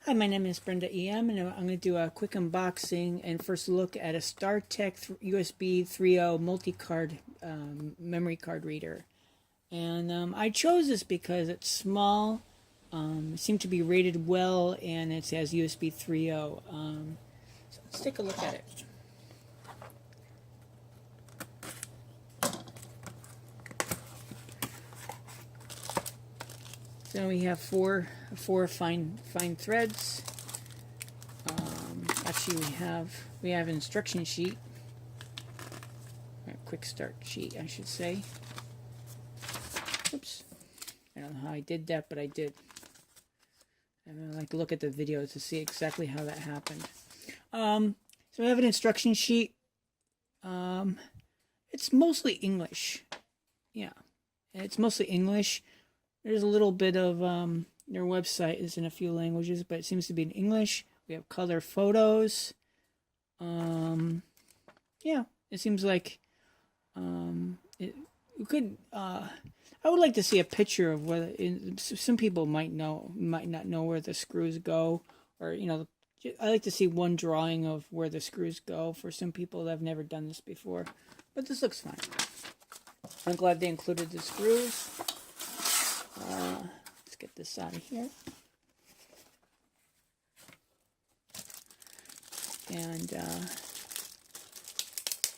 Hi, my name is BrendaEM, and I'm going to do a quick unboxing and first look at a Startech USB 3.0 multi-card memory card reader. And I chose this because it's small, it seemed to be rated well, and it has USB 3.0. So let's take a look at it. So we have four fine threads. Actually, we have an instruction sheet, a quick start sheet, I should say. Oops, I don't know how I did that, but I did. And I like to look at the video to see exactly how that happened. So we have an instruction sheet. It's mostly English. Yeah, it's mostly English. There's a little bit of their website is in a few languages, but it seems to be in English. We have color photos. Yeah, it seems like you could. I would like to see a picture of whether some people might not know where the screws go, or I like to see one drawing of where the screws go for some people that have never done this before. But this looks fine. I'm glad they included the screws. Let's get this out of here. And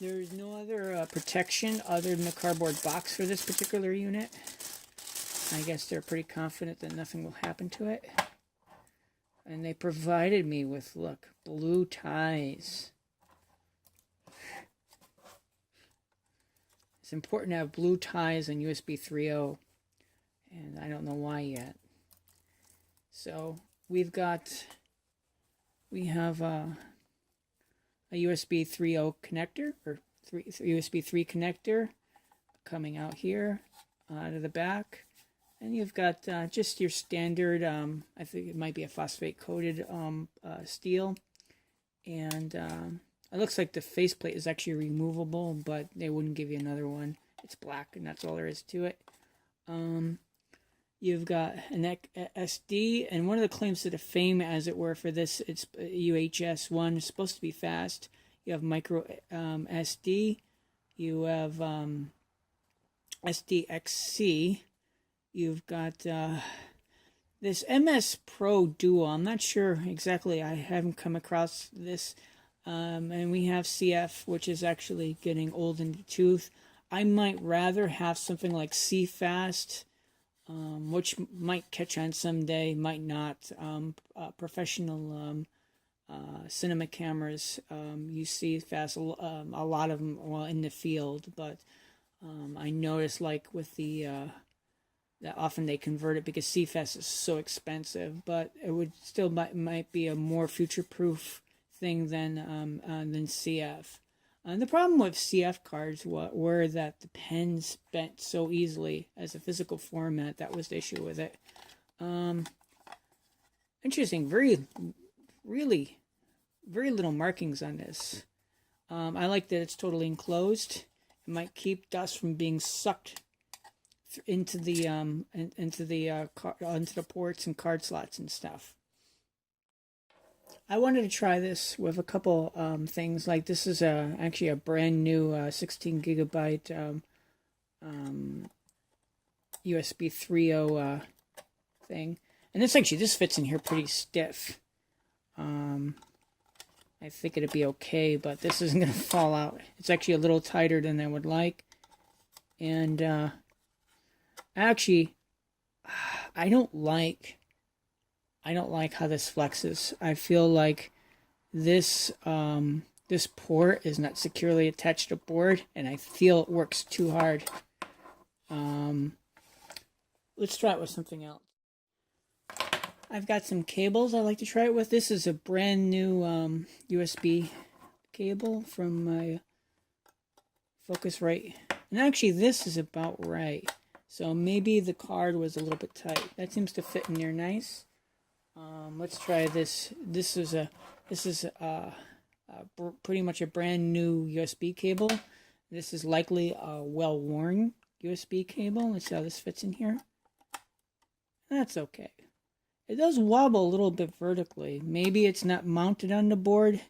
there's no other protection other than the cardboard box for this particular unit. I guess they're pretty confident that nothing will happen to it. And they provided me with, look, blue ties. It's important to have blue ties on USB 3.0. And I don't know why yet. So we have a USB 3.0 connector, or USB 3 connector coming out here out of the back. And you've got just your standard, I think it might be a phosphate coated steel. And it looks like the faceplate is actually removable, but they wouldn't give you another one. It's black, and that's all there is to it. You've got an SD, and one of the claims to the fame, as it were, for this, it's UHS-I. It's supposed to be fast. You have micro SD. You have SDXC. You've got this MS Pro Duo. I'm not sure exactly. I haven't come across this. And we have CF, which is actually getting old in the tooth. I might rather have something like CFast, which might catch on someday, might not. Professional cinema cameras, you see fast, a lot of them, well, in the field, but I noticed, like, with that often they convert it because CFast is so expensive, but it would still might be a more future-proof thing than CF. And the problem with CF cards were that the pens bent so easily as a physical format. That was the issue with it. Interesting. Really, very little markings on this. I like that it's totally enclosed. It might keep dust from being sucked into the ports and card slots and stuff. I wanted to try this with a couple things. Like, this is actually a brand new 16 gigabyte USB 3.0 thing, and this fits in here pretty stiff. I think it'd be okay, but this isn't gonna fall out. It's actually a little tighter than I would like, and actually, I don't like how this flexes. I feel like this this port is not securely attached to board, and I feel it works too hard. Let's try it with something else. I've got some cables I'd like to try it with. This is a brand new USB cable from my Focusrite, and actually this is about right. So maybe the card was a little bit tight. That seems to fit in there nice. Let's try this. This is pretty much a brand new USB cable. This is likely a well-worn USB cable. Let's see how this fits in here. That's okay. It does wobble a little bit vertically. Maybe it's not mounted on the board,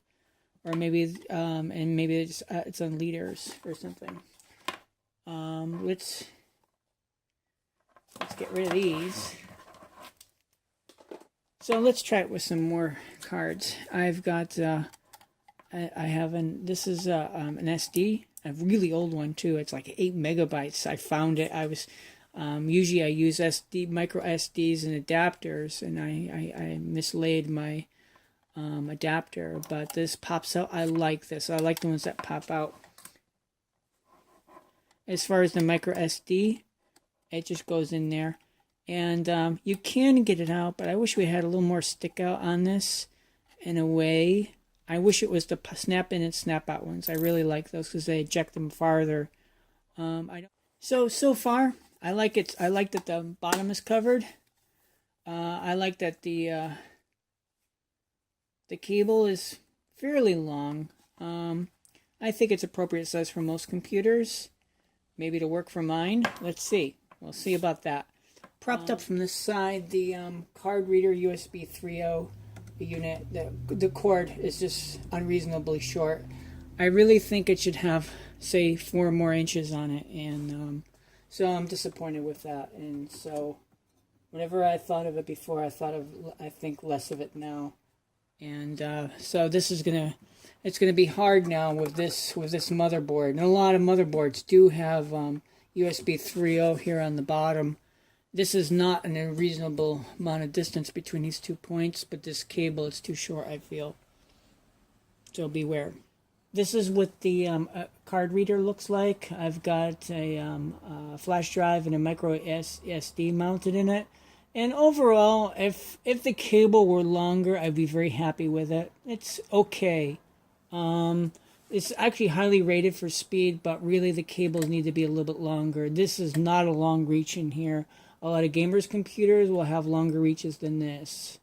or maybe and maybe it's on leaders or something. Let's get rid of these. So let's try it with some more cards. I've got I have this is an SD, a really old one too. It's like 8 megabytes. I found it. I was usually I use micro SDs and adapters, and I mislaid my adapter, but this pops out. I like this. I like the ones that pop out. As far as the micro SD, it just goes in there, and you can get it out, but I wish we had a little more stick out on this in a way. I wish it was the snap in and snap out ones. I really like those because they eject them farther. So far I like it. I like that the bottom is covered. I like that the cable is fairly long. I think it's appropriate size for most computers. Maybe to work for mine. Let's see. We'll see about that. Propped up from this side, the card reader USB 3.0 unit. The cord is just unreasonably short. I really think it should have, say, 4 more inches on it, and so I'm disappointed with that. And so, whatever I thought of it before, I think less of it now. And so this is it's gonna be hard now with this motherboard. And a lot of motherboards do have USB 3.0 here on the bottom. This is not an unreasonable amount of distance between these 2 points, but this cable is too short, I feel. So beware. This is what the card reader looks like. I've got a flash drive and a micro SD mounted in it. And overall, if the cable were longer, I'd be very happy with it. It's okay. It's actually highly rated for speed, but really the cables need to be a little bit longer. This is not a long reach in here. A lot of gamers' computers will have longer reaches than this.